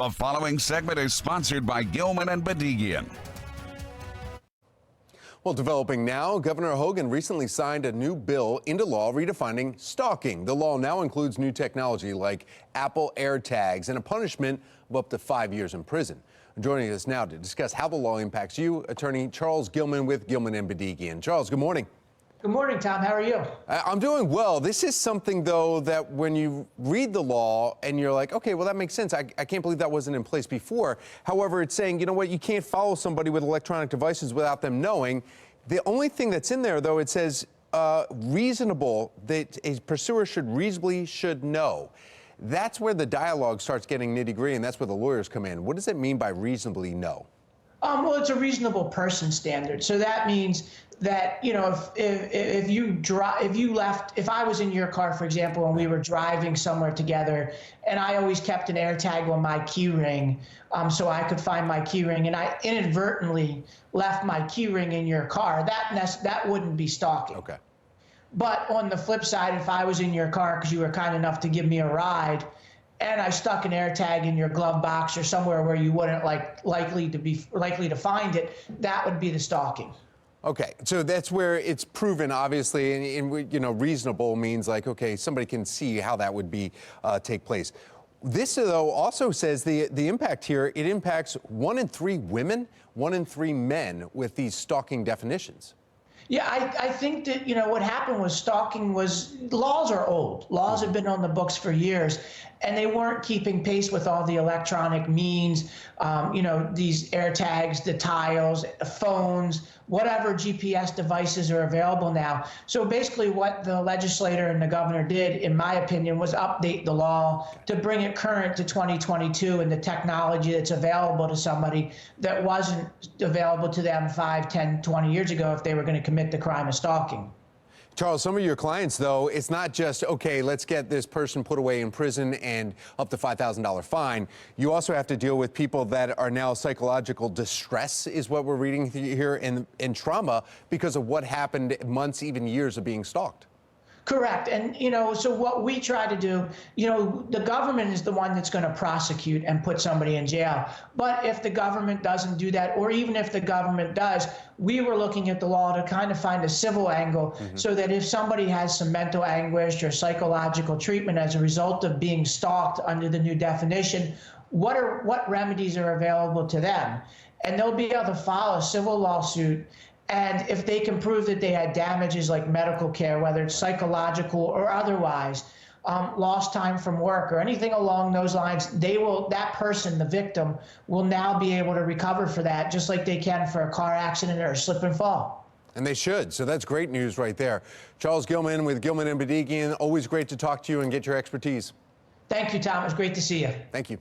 The following segment is sponsored by Gilman Bedigian. Well, developing now, Governor Hogan recently signed a new bill into law redefining stalking. The law now includes new technology like Apple AirTags and a punishment of up to 5 years in prison. Joining us now to discuss how the law impacts you, attorney Charles Gilman with Gilman Bedigian. Charles, good morning. Good morning, Tom. How are you? I'm doing well. This is something, though, that when you read the law and you're like, okay, well, that makes sense. I can't believe that wasn't in place before. However, it's saying, you know what, you can't follow somebody with electronic devices without them knowing. The only thing that's in there, though, it says reasonable, that a pursuer should know. That's where the dialogue starts getting nitty-gritty, and that's where the lawyers come in. What does it mean by reasonably know? Well, it's a reasonable person standard. So that means that, you know, if I was in your car, for example, and we were driving somewhere together, and I always kept an AirTag on my key ring, so I could find my key ring, and I inadvertently left my key ring in your car, that wouldn't be stalking. Okay. But on the flip side, if I was in your car because you were kind enough to give me a ride, and I stuck an AirTag in your glove box or somewhere where you wouldn't likely to find it, that would be the stalking. Okay, so that's where it's proven, obviously, and you know, reasonable means like, okay, somebody can see how that would be take place. This, though, also says the impact here, it impacts 1 in 3 women, 1 in 3 men with these stalking definitions. Yeah, I think that, you know, what happened was laws are old. Laws have been on the books for years, and they weren't keeping pace with all the electronic means, you know, these AirTags, the tiles, phones, whatever GPS devices are available now. So basically what the legislator and the governor did, in my opinion, was update the law to bring it current to 2022 and the technology that's available to somebody that wasn't available to them 5, 10, 20 years ago if they were going to commit the crime of stalking. Charles, some of your clients, though, it's not just, okay, let's get this person put away in prison and up to $5,000 fine. You also have to deal with people that are now psychological distress, is what we're reading here, in trauma because of what happened months, even years of being stalked. Correct. And, you know, so what we try to do, you know, the government is the one that's going to prosecute and put somebody in jail. But if the government doesn't do that, or even if the government does, we were looking at the law to kind of find a civil angle so that if somebody has some mental anguish or psychological treatment as a result of being stalked under the new definition, what remedies are available to them? And they'll be able to file a civil lawsuit. And if they can prove that they had damages like medical care, whether it's psychological or otherwise, lost time from work or anything along those lines, that person, the victim, will now be able to recover for that, just like they can for a car accident or a slip and fall. And they should. So that's great news right there. Charles Gilman with Gilman Bedigian, always great to talk to you and get your expertise. Thank you, Tom. It was great to see you. Thank you.